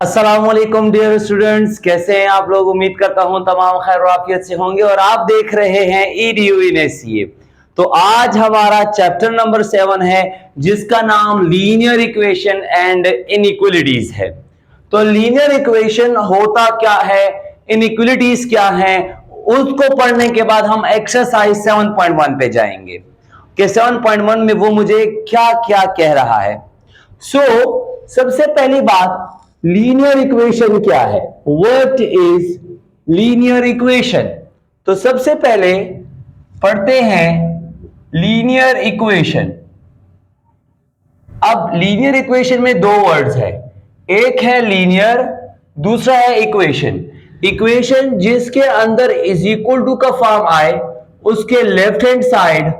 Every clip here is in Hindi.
अस्सलाम वालेकुम डियर स्टूडेंट्स, कैसे हैं आप लोग। उम्मीद करता हूं तमाम खैर आफियत से होंगे और आप देख रहे हैं EDU इन SCA। तो आज हमारा चैप्टर नंबर 7 है जिसका नाम लीनियर इक्वेशन एंड इनइक्वालिटीज है। तो लीनियर इक्वेशन होता क्या है, इनइक्वालिटीज क्या है, उसको पढ़ने के बाद हम एक्सरसाइज 7.1 पे जाएंगे कि 7.1 में वो मुझे क्या क्या कह रहा है। सबसे पहली बात, लीनियर इक्वेशन क्या है, व्हाट इज लीनियर इक्वेशन। तो सबसे पहले पढ़ते हैं लीनियर इक्वेशन। अब लीनियर इक्वेशन में दो वर्ड्स है, एक है लीनियर, दूसरा है इक्वेशन। इक्वेशन जिसके अंदर इज इक्वल टू का फॉर्म आए, उसके लेफ्ट हैंड साइड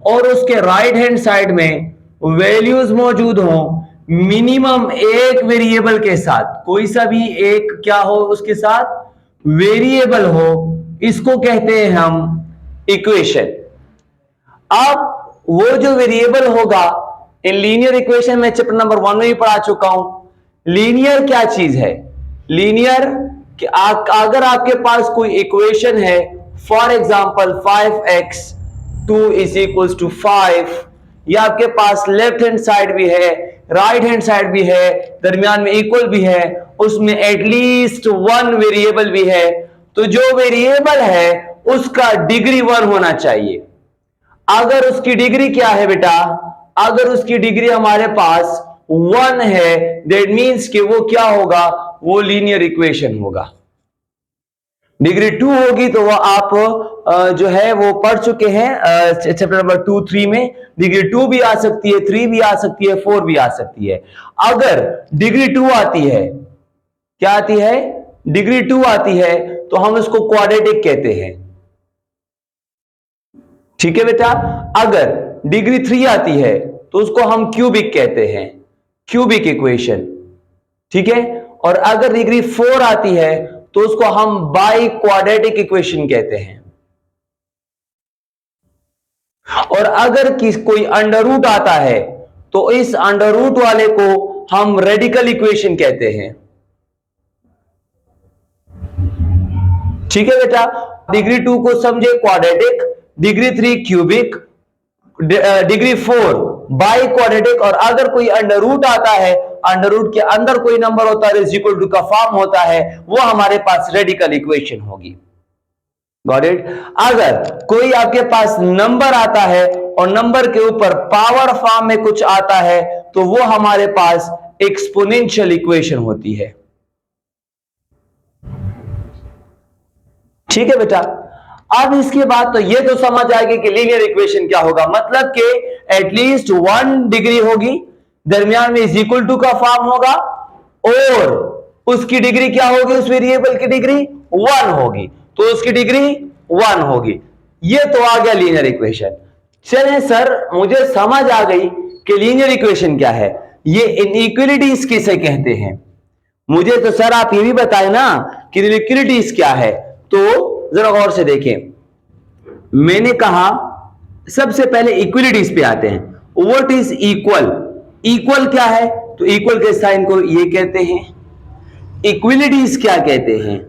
और उसके राइट हैंड साइड में वैल्यूज मौजूद हो, मिनिमम एक वेरिएबल के साथ, कोई सा भी एक क्या हो उसके साथ वेरिएबल हो, इसको कहते हैं हम इक्वेशन। अब वो जो वेरिएबल होगा इन लीनियर इक्वेशन में चैप्टर नंबर 1 में ही पढ़ा चुका हूं। लीनियर क्या चीज है, लीनियर कि अगर आपके पास कोई इक्वेशन है, for example 5x2 is equals to 5, या आपके पास लेफ्ट हैंड साइड भी है, राइट हैंड साइड भी है, दरमियान में इक्वल भी है, उसमें एटलीस्ट वन वेरिएबल भी है, तो जो वेरिएबल है उसका डिग्री 1 होना चाहिए। अगर उसकी डिग्री क्या है बेटा, अगर उसकी डिग्री हमारे पास 1 है, दैट मींस कि वो क्या होगा, वो लीनियर इक्वेशन होगा। डिग्री 2 होगी तो वो आप जो है वो पढ़ चुके हैं चैप्टर नंबर 2, 3 में। डिग्री 2 भी आ सकती है, 3 भी आ सकती है, 4 भी आ सकती है। अगर डिग्री 2 आती है, क्या आती है, डिग्री 2 आती है, तो हम इसको क्वाड्रेटिक कहते हैं। ठीक है बेटा। अगर डिग्री 3 आती है तो उसको हम क्यूबिक कहते हैं, क्यूबिक इक्वेशन। ठीक है। और अगर डिग्री 4 आती है तो उसको हम बाई क्वाड्रेटिक इक्वेशन कहते हैं। और अगर कोई अंडर रूट आता है तो इस अंडर रूट वाले को हम रेडिकल इक्वेशन कहते हैं। ठीक है बेटा। डिग्री 2 को समझे quadratic, degree 3 cubic, degree 4 by quadratic. और अगर कोई अंडर रूट आता है, अंडर रूट के अंदर कोई नंबर होता है, इज इक्वल टू का फॉर्म होता है, वो हमारे पास रेडिकल इक्वेशन होगी। Got it. अगर कोई आपके पास नंबर आता है और नंबर के ऊपर पावर फॉर्म में कुछ आता है, तो वो हमारे पास एक्सपोनेंशियल इक्वेशन होती है। ठीक है बेटा। अब इसके बाद तो ये तो समझ आएगी कि लीनियर इक्वेशन क्या होगा, मतलब कि एटलीस्ट 1 डिग्री होगी, दरमियान में इज इक्वल टू का फॉर्म होगा, और उसकी डिग्री क्या होगी, उस वेरिएबल की डिग्री 1 होगी, तो उसकी डिग्री 1 होगी। ये तो आ गया लीनियर इक्वेशन। चलें सर, मुझे समझ आ गई कि लीनियर इक्वेशन क्या है, ये इनइक्वालिटीज किसे कहते हैं। मुझे तो सर आप ये भी बताए ना कि इनइक्वालिटीज क्या है। तो जरा गौर से देखें, मैंने कहा सबसे पहले इक्वलिटीज पे आते हैं। व्हाट इज इक्वल, इक्वल क्या है, तो इक्वल के साइन को ये कहते हैं। इक्वलिटीज क्या कहते हैं,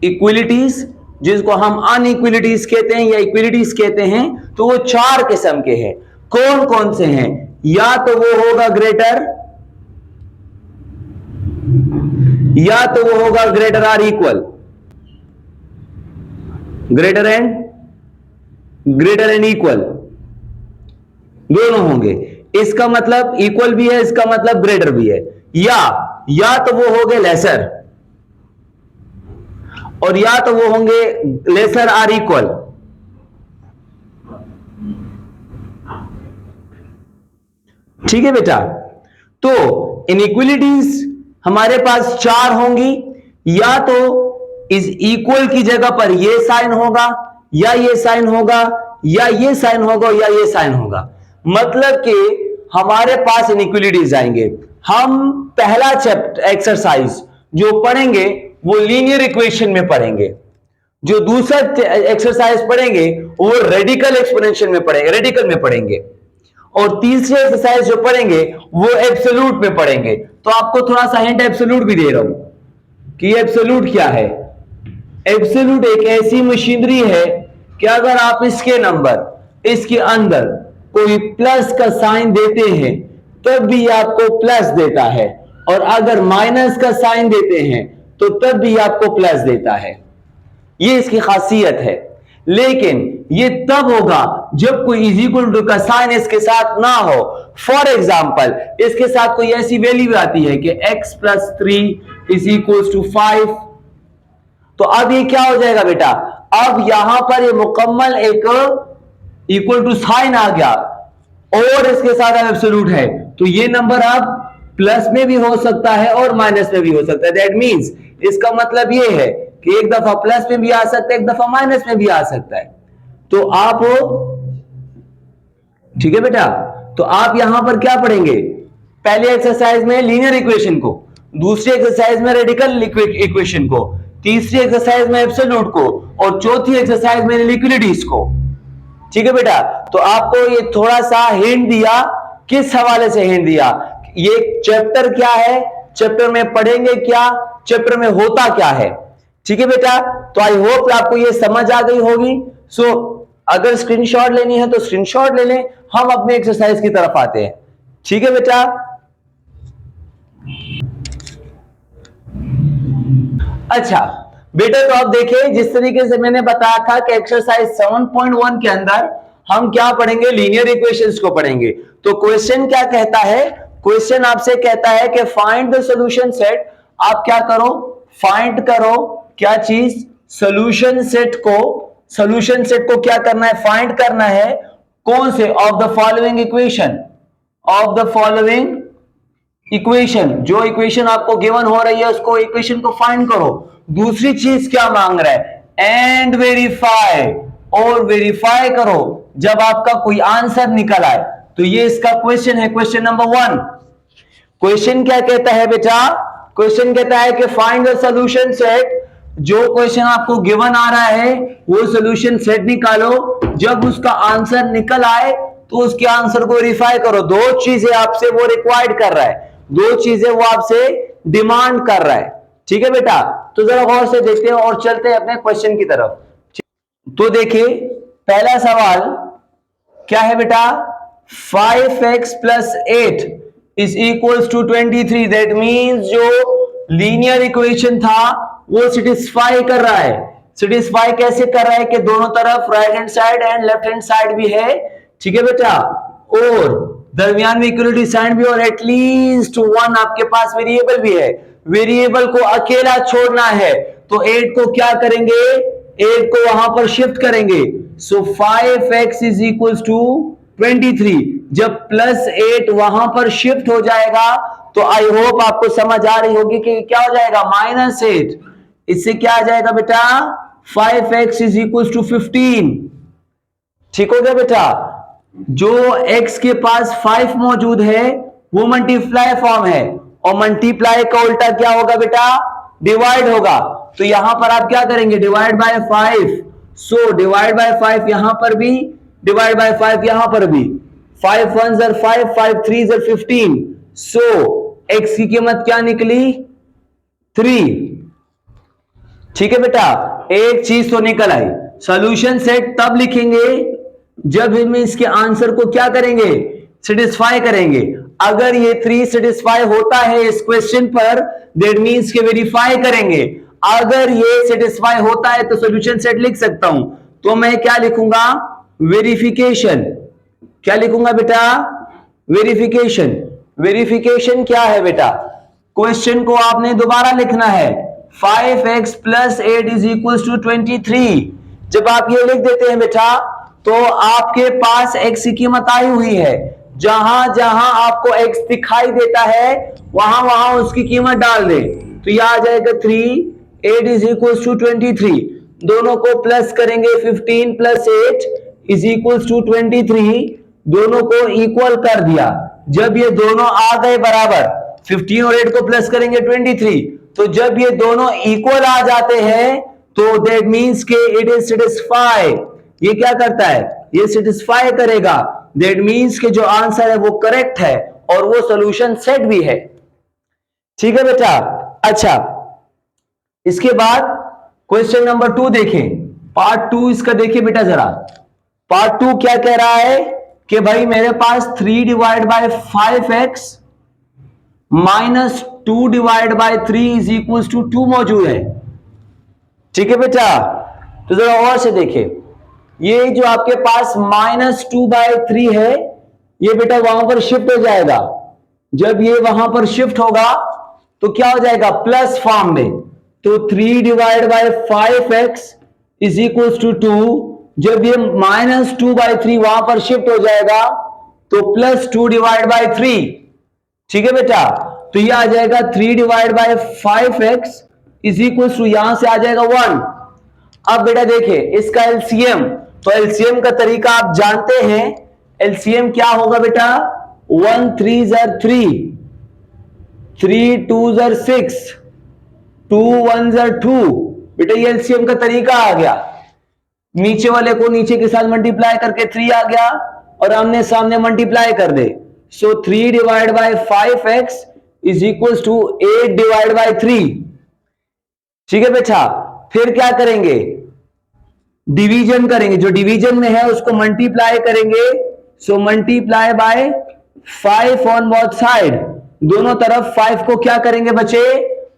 इक्वलिटीज जिसको हम अनइक्वलिटीज कहते हैं या इक्वलिटीज कहते हैं, तो वो 4 किस्म के हैं। कौन कौन से हैं, या तो वो होगा ग्रेटर, या तो वो होगा greater or equal, greater and equal, दोनों होंगे। इसका मतलब इक्वल भी है, इसका मतलब ग्रेटर भी है। या तो वो होंगे लेसर, और या तो वो होंगे लेसर आर इक्वल। ठीक है बेटा। तो इनइक्वालिटीज हमारे पास 4 होंगी, या तो इस इक्वल की जगह पर ये साइन होगा, या ये साइन होगा, या ये साइन होगा, या ये साइन होगा। मतलब कि हमारे पास इनइक्वालिटीज आएंगे। हम पहला चैप्टर एक्सरसाइज जो पढ़ेंगे वो लीनियर इक्वेशन में पढ़ेंगे, जो दूसरा एक्सरसाइज पढ़ेंगे वो रेडिकल एक्सपोनेंशियल में पढ़ेंगे, रेडिकल में पढ़ेंगे। और तीसरे एक्सरसाइज जो पढ़ेंगे वो एब्सोल्यूट में पढ़ेंगे। तो आपको थोड़ा सा हिंट एब्सोल्यूट भी दे रहा हूं कि एब्सोल्यूट क्या है। एब्सोल्यूट एक ऐसी मशीनरी है कि अगर आप इसके नंबर इसके अंदर कोई प्लस का साइन देते हैं तब भी आपको प्लस देता है, और अगर माइनस का साइन देते हैं तो तब भी आपको प्लस देता है। ये इसकी खासियत है। लेकिन ये तब होगा जब कोई इज इक्वल टू का साइन इसके साथ ना हो। फॉर एग्जाम्पल इसके साथ कोई ऐसी वैल्यू आती है कि x plus 3 is equal to 5, तो अब ये क्या हो जाएगा बेटा, अब यहां पर ये मुकम्मल एक इक्वल टू साइन आ गया और इसके साथ अब एब्सोल्यूट है, तो ये नंबर अब प्लस में भी हो सकता है और माइनस में भी हो सकता है। दैट मींस इसका मतलब ये है कि एक दफा प्लस में भी आ सकता है, एक दफा माइनस में भी आ सकता है। तो आप, ठीक है बेटा, तो आप यहां पर क्या पढ़ेंगे, पहले एक्सरसाइज में लीनियर इक्वेशन को, दूसरी एक्सरसाइज में रेडिकल इक्वेशन को, तीसरी एक्सरसाइज में एब्सोल्यूट को, और चौथी एक्सरसाइज में लिक्विडिटीज को। ठीक है बेटा, तो आपको ये थोड़ा सा हिंट दिया, किस हवाले से हिंट दिया, ये चैप्टर क्या है, चैप्टर में पढ़ेंगे क्या, चैप्टर में होता क्या है। ठीक है बेटा, तो आई होप आपको ये समझ आ गई होगी। सो अगर स्क्रीनशॉट लेनी है तो स्क्रीनशॉट ले लें, हम अपने एक्सरसाइज की तरफ आते हैं। ठीक है बेटा, अच्छा बेटा, तो आप देखिए जिस तरीके से मैंने बताया था कि एक्सरसाइज 7.1 के अंदर हम क्या पढ़ेंगे, लीनियर इक्वेशंस को पढ़ेंगे। तो क्वेश्चन क्या कहता है, क्वेश्चन आपसे कहता है कि फाइंड द सॉल्यूशन सेट। आप क्या करो, फाइंड करो क्या चीज, सॉल्यूशन सेट को, सॉल्यूशन सेट को क्या करना है, फाइंड करना है। कौन से, of the following equation, of the following equation, जो इक्वेशन आपको गिवन हो रही है उसको, इक्वेशन को फाइंड करो। दूसरी चीज क्या मांग रहा है, एंड वेरीफाई, और वेरीफाई करो जब आपका कोई आंसर निकल आए। तो ये इसका क्वेश्चन है, क्वेश्चन नंबर 1। क्वेश्चन क्या कहता है बेटा, क्वेश्चन कहता है कि फाइंड द सॉल्यूशन सेट। जो क्वेश्चन आपको गिवन आ रहा है वो सॉल्यूशन सेट निकालो, जब उसका आंसर निकल आए तो उसके आंसर को वेरीफाई करो। दो चीजें आपसे वो रिक्वायर्ड कर रहा है, दो चीजें वो आपसे डिमांड कर रहा है। ठीक है बेटा, तो जरा गौर से देखते हैं और चलते हैं अपने क्वेश्चन की तरफ। तो देखिए पहला सवाल क्या है बेटा, 5x plus 8 is equals to 23। That means जो लीनियर इक्वेशन था वो सेटिस्फाई कर रहा है। सेटिस्फाई कैसे कर रहा है कि दोनों तरफ right hand side and left hand side भी है। ठीक है बेटा, और दरमियान में इक्वलिटी साइन भी, और एटलीस्ट 1 आपके पास वेरिएबल भी है। वेरिएबल को अकेला छोड़ना है तो 8 को क्या करेंगे, 8 को वहां पर शिफ्ट करेंगे। सो 5x इज इक्वल टू 23। जब प्लस 8 वहां पर शिफ्ट हो जाएगा तो आई होप आपको समझ आ रही होगी कि क्या हो जाएगा, -8। इससे क्या आ जाएगा बेटा, 5x इज इक्वल टू 15। ठीक हो गया बेटा, जो x के पास 5 मौजूद है वो मल्टीप्लाई फॉर्म है, और मल्टीप्लाई का उल्टा क्या होगा बेटा, डिवाइड होगा। तो यहां पर आप क्या करेंगे, divide by 5। So divide by 5 यहां पर भी, डिवाइड बाय 5 यहां पर भी। 5 1 ज़र 5, 5 3 ज़र 15। सो x की कीमत क्या निकली, 3। ठीक है बेटा, एक चीज तो निकल आई। सॉल्यूशन सेट तब लिखेंगे जब हम इसके आंसर को क्या करेंगे, सेटिस्फाई करेंगे। अगर ये 3 सेटिस्फाई होता है इस क्वेश्चन पर, दैट मींस के वेरीफाई करेंगे। अगर ये सेटिस्फाई होता है तो सॉल्यूशन सेट लिख सकता हूं। तो मैं क्या लिखूंगा, वेरिफिकेशन। क्या लिखूंगा बेटा, वेरिफिकेशन। वेरिफिकेशन क्या है बेटा, क्वेश्चन को आपने दोबारा लिखना है। 5x plus 8 is equal to 23। जब आप ये लिख देते हैं बेटा तो आपके पास x की कीमत आई हुई है। जहां जहां आपको x दिखाई देता है वहां वहां उसकी कीमत डाल दे। तो यह आ जाएगा 3, 8 इज इक्वल टू 23। दोनों को प्लस करेंगे, 15 प्लस 8 इज इक्वल टू 23। दोनों को इक्वल कर दिया। जब ये दोनों आ गए बराबर, 15 और 8 को प्लस करेंगे 23। तो जब ये दोनों इक्वल आ जाते हैं तो दैट मींस के इट इज सेटिस्फाई। ये क्या करता है, ये सेटिस्फाई करेगा। दैट मीन्स कि जो आंसर है वो करेक्ट है और वो सॉल्यूशन सेट भी है। ठीक है बेटा। अच्छा, इसके बाद क्वेश्चन नंबर 2 देखें, पार्ट 2 इसका देखिए बेटा जरा। पार्ट 2 क्या कह रहा है कि भाई मेरे पास 3 divide by 5x minus 2 divide by 3 is equal to 2 मौजूद है। ठीक है बेटा, तो जरा और से देखिए, ये जो आपके पास माइनस 2/3 है ये बेटा वहां पर शिफ्ट हो जाएगा। जब ये वहां पर शिफ्ट होगा तो क्या हो जाएगा, प्लस फॉर्म में। तो 3 divide by 5x is equal to 2। जब ये माइनस 2/3 वहां पर शिफ्ट हो जाएगा तो प्लस 2 डिवाइड बाय 3। ठीक है बेटा, तो ये आ जाएगा 3 divide by 5x is equal to, यहां से आ जाएगा 1। अब बेटा देखिए इसका एलसीएम, तो एलसीएम का तरीका आप जानते हैं। एलसीएम क्या होगा बेटा, 1 3 ज़र 3, 3 2 ज़र 6, 2 1 ज़र 2। बेटा ये एलसीएम का तरीका आ गया। नीचे वाले को नीचे के साथ मल्टीप्लाई करके 3 आ गया और आमने सामने मल्टीप्लाई कर दे। So 3 divide by 5x is equal to 8 divide by 3। ठीक है बेटा, फिर क्या करेंगे, डिवीजन करेंगे। जो डिवीजन में है उसको मल्टीप्लाई करेंगे। So multiply by 5 on both side, दोनों तरफ 5 को क्या करेंगे बच्चे,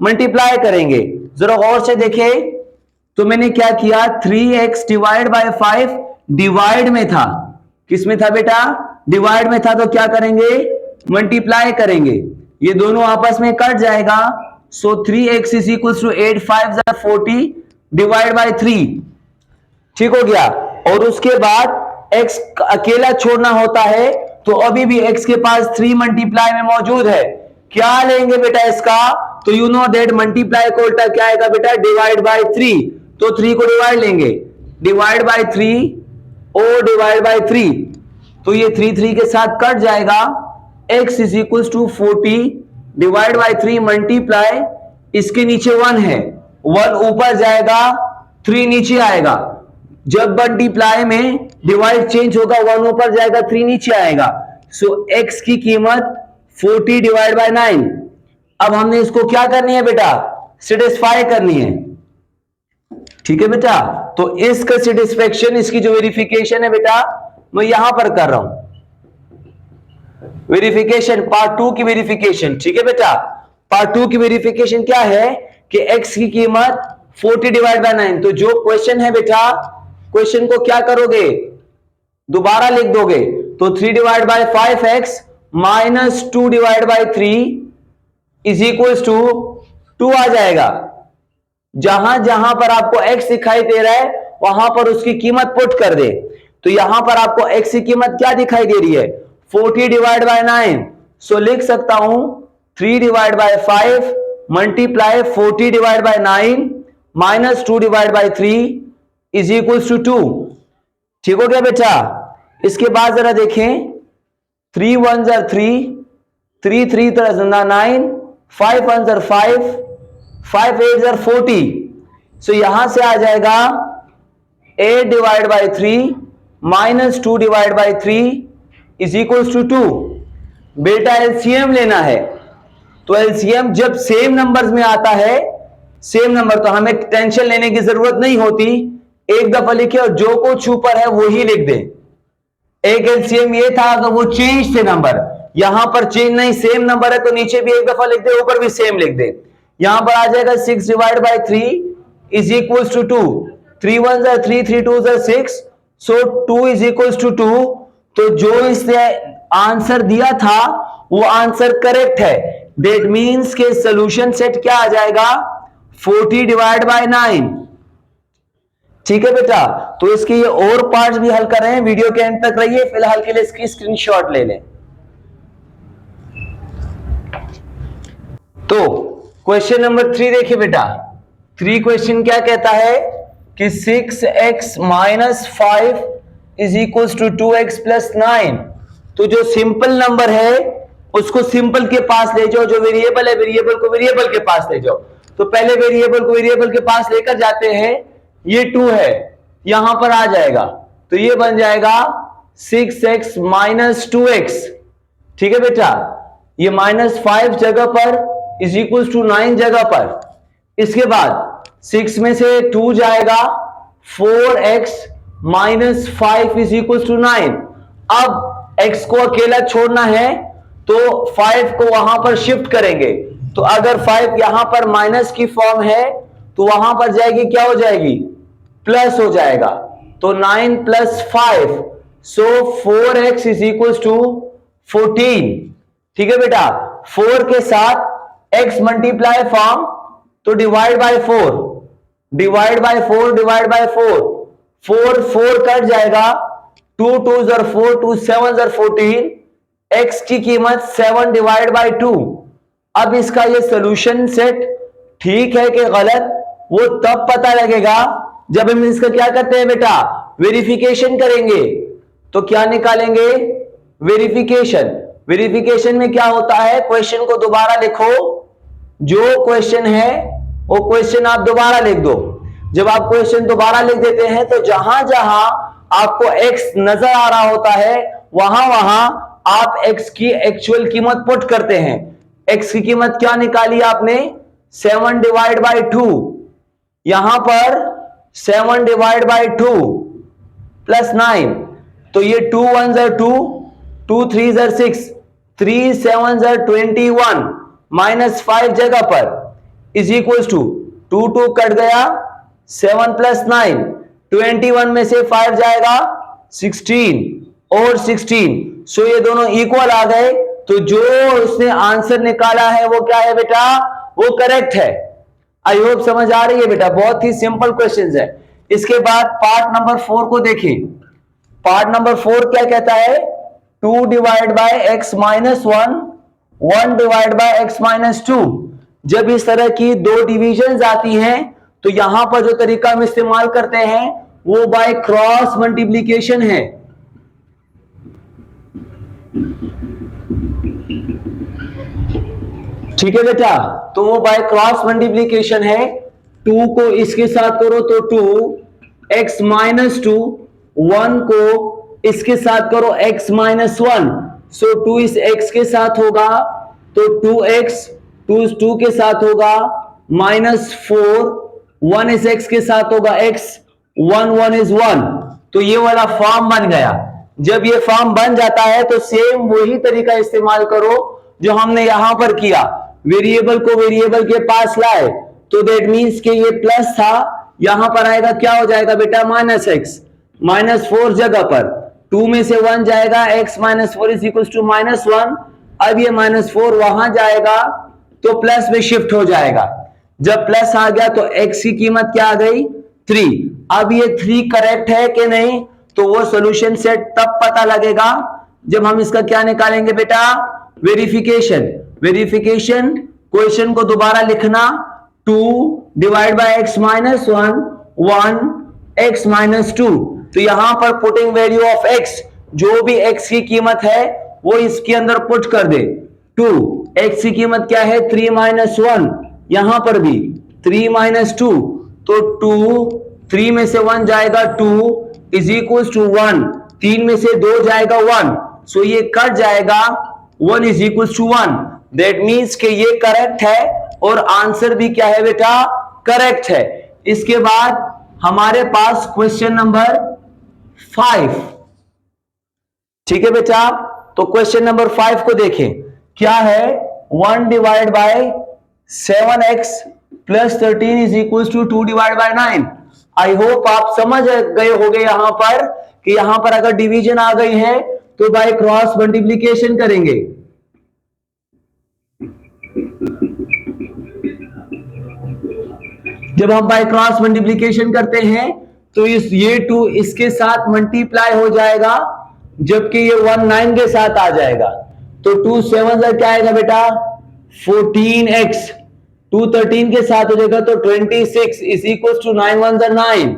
मल्टीप्लाई करेंगे। जरा गौर से देखें, तो मैंने क्या किया, 3x डिवाइड बाय 5 डिवाइड में था। किस में था बेटा, डिवाइड में था। तो क्या करेंगे, मल्टीप्लाई करेंगे। ये दोनों आपस में कट जाएगा। सो 3x इज इक्वल टू 8 5 ज़र 40 डिवाइड बाय 3। ठीक हो गया। और उसके बाद x अकेला छोड़ना होता है, तो अभी भी x के पास 3 मल्टीप्लाई में मौजूद है। क्या लेंगे बेटा इसका, तो यू नो दैट मल्टीप्लाई को उल्टा क्या आएगा बेटा, डिवाइड बाय 3। तो 3 को डिवाइड लेंगे, डिवाइड बाय 3 और डिवाइड बाय 3। तो ये 3 के साथ कट जाएगा। x is equal to 40 divide by 3 multiply, इसके नीचे 1 है, 1 ऊपर जाएगा 3 नीचे आएगा। जब मल्टीप्लाई में डिवाइड चेंज होगा, 1 ऊपर जाएगा 3 नीचे आएगा। सो x की कीमत 40 डिवाइड बाय 9। अब हमने इसको क्या करनी है बेटा, सेटिस्फाई करनी है। ठीक है बेटा, तो इसका सेटिस्फेक्शन, इसकी जो वेरिफिकेशन है बेटा मैं यहां पर कर रहा हूं, वेरिफिकेशन पार्ट 2 की वेरिफिकेशन। ठीक है बेटा, पार्ट 2 की वेरिफिकेशन क्या है कि x की कीमत 40 डिवाइड बाय 9। तो जो क्वेश्चन है बेटा, क्वेश्चन को क्या करोगे, दोबारा लिख दोगे। तो 3 divide by 5x minus 2 divide by 3 is equal to 2 आ जाएगा। जहां जहां पर आपको x दिखाई दे रहा है वहां पर उसकी कीमत पुट कर दे। तो यहां पर आपको x की कीमत क्या दिखाई दे रही है, 40 डिवाइड बाय 9। सो लिख सकता हूं 3 divide by 5 multiply 40 divide by 9 minus 2 divide by 3 is equal to 2। ठीक हो गया बेटा। इसके बाद जरा देखें, 3 1 ज़र 3, 3 3 9, 5 1 ज़र 5, 5 8 ज़र 40। सो यहां से आ जाएगा 8 divide by 3 minus 2 divide by 3 is equal to 2। बेटा एलसीएम लेना है। तो एलसीएम जब सेम नंबर्स में आता है, सेम नंबर, तो हमें टेंशन लेने की जरूरत नहीं होती। एक दफा लिखे और जो कुछ ऊपर है वो ही लिख दे। एक एलसीएम ये था अगर वो चेंज थे नंबर, यहां पर चेंज नहीं, सेम नंबर है तो नीचे भी एक दफा लिख दे, ऊपर भी सेम लिख दे। यहां पर आ जाएगा 6 divide by 3 is equal to 2। 3 1 ज़र 3, 3 2 ज़र 6। So 2 is equal to 2। तो जो इसने आंसर दिया था वो आंसर करेक्ट है। दैट मीन्स के सोल्यूशन सेट क्या आ जाएगा, 40 डिवाइड बाय 9। ठीक है बेटा, तो इसके ये और पार्ट्स भी हल कर रहे हैं, वीडियो के एंड तक रहिए। फिलहाल के लिए इसकी स्क्रीनशॉट ले लें। तो क्वेश्चन नंबर 3 देखिए बेटा। 3 क्वेश्चन क्या कहता है कि 6x minus 5 is equal to 2x plus 9। तो जो सिंपल नंबर है उसको सिंपल के पास ले जाओ, जो वेरिएबल है वेरिएबल को वेरिएबल के पास ले जाओ। तो पहले वेरिएबल को वेरिएबल के पास लेकर जाते हैं। ये 2 है, यहां पर आ जाएगा तो ये बन जाएगा 6x माइनस 2x। ठीक है बेटा, ये -5 जगह पर इज इक्वल टू 9 जगह पर। इसके बाद 6 में से 2 जाएगा, 4x minus 5 is equal to 9। अब x को अकेला छोड़ना है तो 5 को वहां पर शिफ्ट करेंगे। तो अगर 5 यहां पर माइनस की फॉर्म है तो वहां पर जाएगी, क्या हो जाएगी, प्लस हो जाएगा। तो 9 plus 5, so 4x is equal to 14। ठीक है बेटा, 4 के साथ x मल्टीप्लाई फॉर्म, तो divide by 4, divide by 4, divide by 4, 4 4 cut जाएगा, 2 2 ज़र 4, 2 7 ज़र 14, x की कीमत 7 डिवाइड बाय 2। अब इसका ये सोल्यूशन सेट ठीक है कि गलत, वो तब पता लगेगा जब हम इसका क्या करते हैं बेटा, वेरिफिकेशन करेंगे। तो क्या निकालेंगे, वेरिफिकेशन। वेरिफिकेशन में क्या होता है, क्वेश्चन को दोबारा लिखो, जो क्वेश्चन है वो क्वेश्चन आप दोबारा लिख दो। जब आप क्वेश्चन दोबारा लिख देते हैं तो जहां जहां आपको x नजर आ रहा होता है वहां वहां आप x की एक्चुअल कीमत पुट करते हैं। x की कीमत क्या निकाली आपने, 7 डिवाइड बाय 2, यहां पर 7 डिवाइड बाय 2 प्लस 9, तो ये 2 1 ज़र 2, 2 3 ज़र 6, 3 7 ज़र 21 माइनस 5 जगह पर इज इक्वल टू 2 2 कट गया, 7 प्लस 9, 21 में से 5 जाएगा 16 और 16, सो ये दोनों इक्वल आ गए। तो जो उसने आंसर निकाला है वो क्या है बेटा, वो करेक्ट है। आई होप समझ आ रही है बेटा, बहुत ही सिंपल क्वेश्चन है। इसके बाद पार्ट नंबर 4 को देखें। पार्ट नंबर 4 क्या कहता है, 2 divide bye x minus 1, 1 divide bye x minus 2। जब इस तरह की दो डिविजन आती हैं तो यहां पर जो तरीका हम इस्तेमाल करते हैं वो बाय क्रॉस मल्टीप्लीकेशन है। ठीक है बेटा, तो वो बाय क्रॉस मल्टीप्लीकेशन है। 2 को इसके साथ करो तो 2 x माइनस 2, 1 को इसके साथ करो x माइनस 1, सो 2 इस x के साथ होगा तो 2x, 2 के साथ होगा -4, 1 इस x के साथ होगा x, 1 1 इज 1। तो ये वाला फॉर्म बन गया। जब ये फॉर्म बन जाता है तो सेम वही तरीका इस्तेमाल करो जो हमने यहां पर किया, वेरिएबल को वेरिएबल के पास लाए, तो दैट मींस कि ये प्लस था, यहां पर आएगा क्या हो जाएगा बेटा, -x, -4 जगह पर 2 में से 1 जाएगा, x minus 4 is equal to -1। अब ये -4 वहां जाएगा तो प्लस में शिफ्ट हो जाएगा। जब प्लस आ गया तो x की कीमत क्या आ गई, 3। अब ये 3 करेक्ट है कि नहीं, तो वो सॉल्यूशन सेट तब पता लगेगा जब हम इसका क्या निकालेंगे बेटा, वेरिफिकेशन। वेरिफिकेशन क्वेश्चन को दोबारा लिखना, 2 divide bye x minus 1, 1 x minus 2। तो यहां पर पुटिंग वैल्यू ऑफ x, जो भी x की कीमत है वो इसके अंदर पुट कर दे। 2 x की कीमत क्या है, 3 माइनस 1, यहां पर भी 3 माइनस 2, तो 2, 3 में से 1 जाएगा 2 इज इक्वल टू 1, 3 में से 2 जाएगा 1, सो ये कट जाएगा, 1 is equal to 1। That means कि ये करेक्ट है और आंसर भी क्या है बेटा, करेक्ट है। इसके बाद हमारे पास क्वेश्चन नंबर 5। ठीक है बेटा, तो क्वेश्चन नंबर 5 को देखें, क्या है, 1 divide by 7x plus 13 is equal to 2 divide by 9। I hope आप समझ गए होंगे यहां पर कि यहां पर अगर डिवीजन आ गई है तो बाय क्रॉस मल्टीप्लीकेशन करेंगे। जब हम बाय क्रॉस मल्टीप्लीकेशन करते हैं तो ये 2 इसके साथ मल्टीप्लाई हो जाएगा, जबकि ये 1 9 के साथ आ जाएगा। तो 2 7 क्या आएगा बेटा, 14x, 2 13 के साथ हो जाएगा तो 26 is equal to 9 1 9।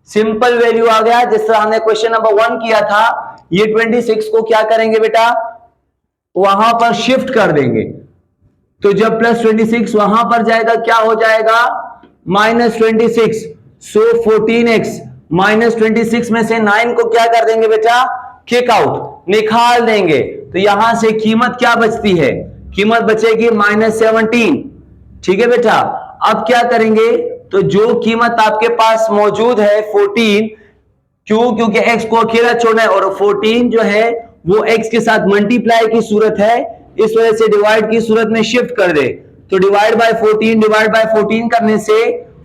Simple value आ गया, जिस तरह हमने क्वेश्चन नंबर 1 किया था। ये 26 को क्या करेंगे बेटा, वहां पर शिफ्ट कर देंगे, तो जब +26 वहां पर जाएगा क्या हो जाएगा, -26, सो 14x, -26 में से 9 को क्या कर देंगे बेटा, किक आउट, निकाल देंगे, तो यहां से कीमत क्या बचती है, कीमत बचेगी -17। ठीक है बेटा, अब क्या करेंगे, तो जो कीमत आपके पास मौजूद है 14, क्योंकि x को अकेला छोड़ना है और 14 जो है वो x के साथ मल्टीप्लाई की सूरत है, इस वजह से डिवाइड की सूरत में शिफ्ट कर दे, तो डिवाइड बाय 14 करने से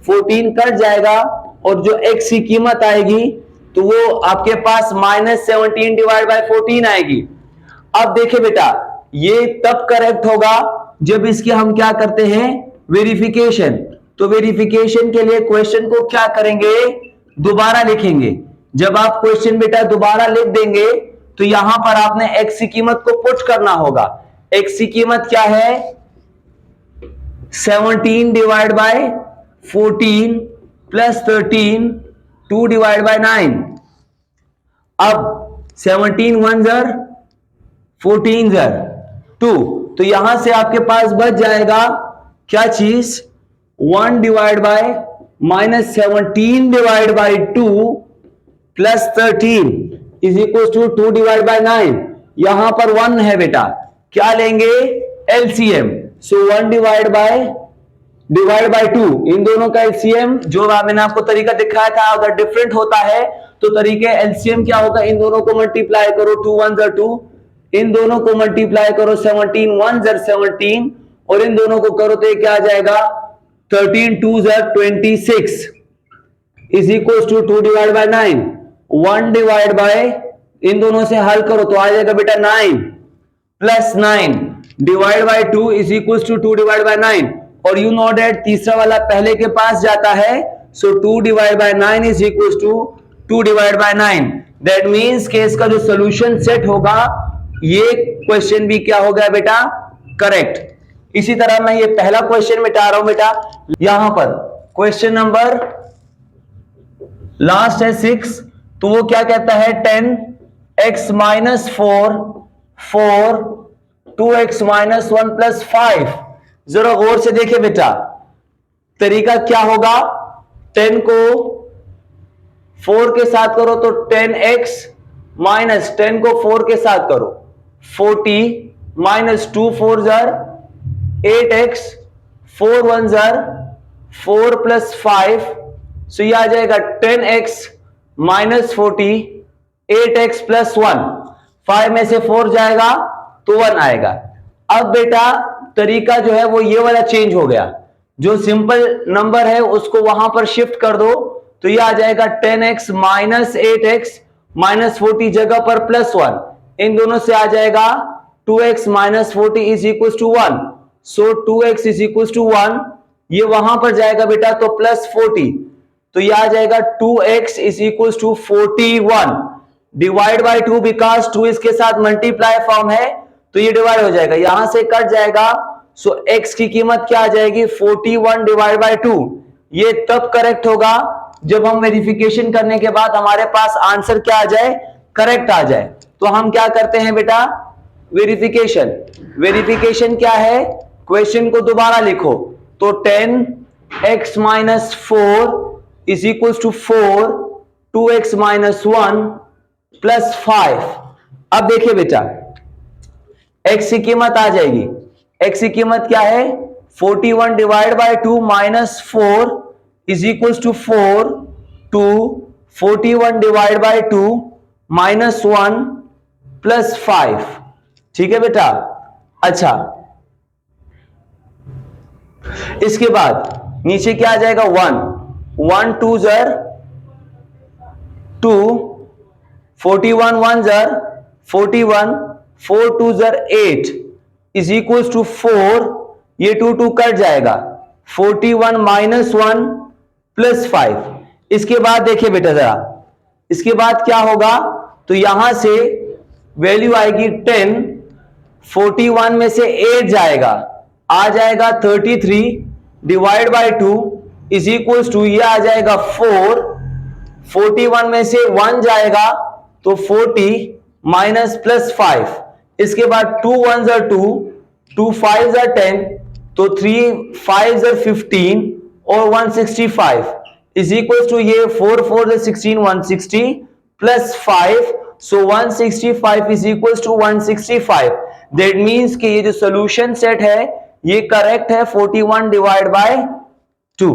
14 कट जाएगा और जो x की कीमत आएगी तो वो आपके पास -17 डिवाइड बाय 14 आएगी। अब देखिए बेटा, ये तब करेक्ट होगा जब इसकी हम क्या करते हैं, वेरिफिकेशन। तो वेरिफिकेशन के लिए क्वेश्चन को क्या करेंगे, दोबारा लिखेंगे। जब आप क्वेश्चन बेटा दोबारा लिख देंगे तो यहां पर आपने x की कीमत को पुट करना होगा। x की कीमत क्या है, 17 divide bye 14 plus 13, 2 divide by 9। अब 17 1 ज़र 14 ज़र 2, तो यहां से आपके पास बच जाएगा क्या चीज, 1 divide by -17 divide by 2 plus 13 is equal to 2 divide by 9। यहां पर 1 है बेटा, क्या लेंगे, एलसीएम। सो 1 डिवाइड बाय 2, इन दोनों का एलसीएम, जो मैंने आपको तरीका दिखाया था, अगर डिफरेंट होता है तो तरीके एलसीएम क्या होगा, इन दोनों को मल्टीप्लाई करो, 2 1 ज़र 2, इन दोनों को मल्टीप्लाई करो, 17 1 ज़र 17, और इन दोनों को करो तो ये क्या आ जाएगा, 13 2 ज़र 26 is equal to 2 divide by 9। 1 divide by, इन दोनों से हल करो तो आ जाएगा बेटा 9 plus 9 divide by 2 is equal to 2 divide by 9, और यू नो दैट तीसरा वाला पहले के पास जाता है, so 2 divide by 9 is equal to 2 divide by 9। That means कि इसका जो सॉल्यूशन सेट होगा, ये क्वेश्चन भी क्या हो गया बेटा, करेक्ट। इसी तरह मैं ये पहला क्वेश्चन मिटा रहा हूं बेटा, यहां पर क्वेश्चन नंबर लास्ट है 6, तो वो क्या कहता है, 10x minus 4 2x minus 1 plus 5। जरा गौर से देखिए बेटा, तरीका क्या होगा, 10 को 4 के साथ करो तो 10x माइनस 10 को 4 के साथ करो 40 माइनस 2 4 ज़र 8x 4 1 ज़र 4 प्लस 5, सो ये आ जाएगा 10x माइनस 40 8x प्लस 1, 5 में से 4 जाएगा तो 1 आएगा। अब बेटा तरीका जो है वो ये वाला चेंज हो गया, जो सिंपल नंबर है उसको वहां पर शिफ्ट कर दो तो ये आ जाएगा 10x माइनस 8x माइनस 40 जगह पर प्लस 1, इन दोनों से आ जाएगा 2x minus 40 is equal to 1, so 2x is equal to 1, ये वहां पर जाएगा बेटा तो प्लस 40, तो ये आ जाएगा 2x is equal to 41 divide by 2, because 2 इसके साथ मल्टीप्लाई फॉर्म है तो ये डिवाइड हो जाएगा, यहां से कट जाएगा, सो x की कीमत क्या आ जाएगी, 41 डिवाइड बाय 2। ये तब करेक्ट होगा जब हम वेरिफिकेशन करने के बाद हमारे पास आंसर क्या आ जाए, करेक्ट आ जाए। तो हम क्या करते हैं बेटा, वेरिफिकेशन। वेरिफिकेशन क्या है, क्वेश्चन को दोबारा लिखो तो 10x minus 4 is equal to 4 2x minus 1 plus 5। अब देखिए बेटा, x की कीमत आ जाएगी, x की कीमत क्या है, 41 divide by 2 minus 4 is equal to 4 to 41 divide by 2 minus 1 plus 5। ठीक है बेटा, अच्छा इसके बाद नीचे क्या आ जाएगा, 1 2 ज़र 2 41 1 ज़र 41 4 2 ज़र 8 इज इक्वल टू 4, ये 2 2 कट जाएगा, 41 माइनस 1 प्लस 5। इसके बाद देखिए बेटा जरा, इसके बाद क्या होगा, तो यहां से वैल्यू आएगी 10, 41 में से 8 जाएगा, आ जाएगा 33 divide by 2 is equal to, ये आ जाएगा 4, 41 में से 1 जाएगा तो 40 माइनस प्लस 5। इसके बाद 2 1 ज़र 2 2 5 ज़र 10, तो 3 5 ज़र 15 और 165 इज इक्वल टू, ये 4 4 ज़र 16 160 plus 5 so 165 is equal to 165। That means कि ये जो सोल्यूशन सेट है ये करेक्ट है 41 डिवाइड बाय 2।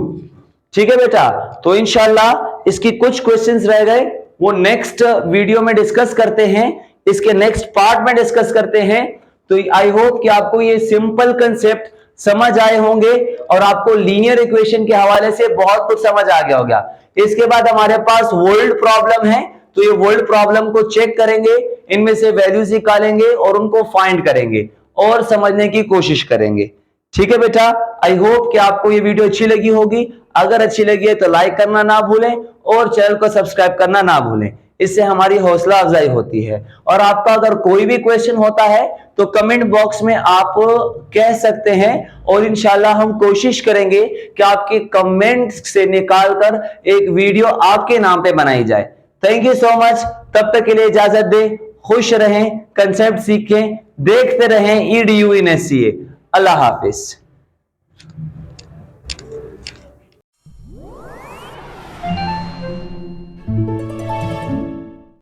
ठीक है बेटा, तो इंशाल्लाह इसकी कुछ क्वेश्चंस रह गए, वो नेक्स्ट वीडियो में डिस्कस करते हैं, इसके नेक्स्ट पार्ट में डिस्कस करते हैं। तो आई होप कि आपको ये सिंपल कंसेप्ट समझ आए होंगे और आपको लीनियर इक्वेशन के हवाले से बहुत कुछ समझ आ गया होगा। इसके बाद हमारे पास वर्ल्ड प्रॉब्लम है, तो ये वर्ल्ड प्रॉब्लम को चेक करेंगे, इनमें से वैल्यूज निकालेंगे और उनको फाइंड करेंगे और समझने की कोशिश करेंगे। ठीक है बेटा, आई होप कि आपको ये वीडियो अच्छी लगी होगी। अगर अच्छी लगी है तो लाइक करना ना भूलें और चैनल को सब्सक्राइब करना ना भूलें, इससे हमारी हौसला अफजाई होती है। और आपका अगर कोई भी क्वेश्चन होता है तो कमेंट बॉक्स में आप कह सकते हैं और इंशाल्लाह हम कोशिश करेंगे कि आपके कमेंट्स से निकालकर एक वीडियो आपके नाम पे बनाई जाए। थैंक यू सो मच, तब तक के लिए इजाजत दें, खुश रहें, कंसेप्ट सीखें, देखते रहें EDU in SCA। Allah Hafiz.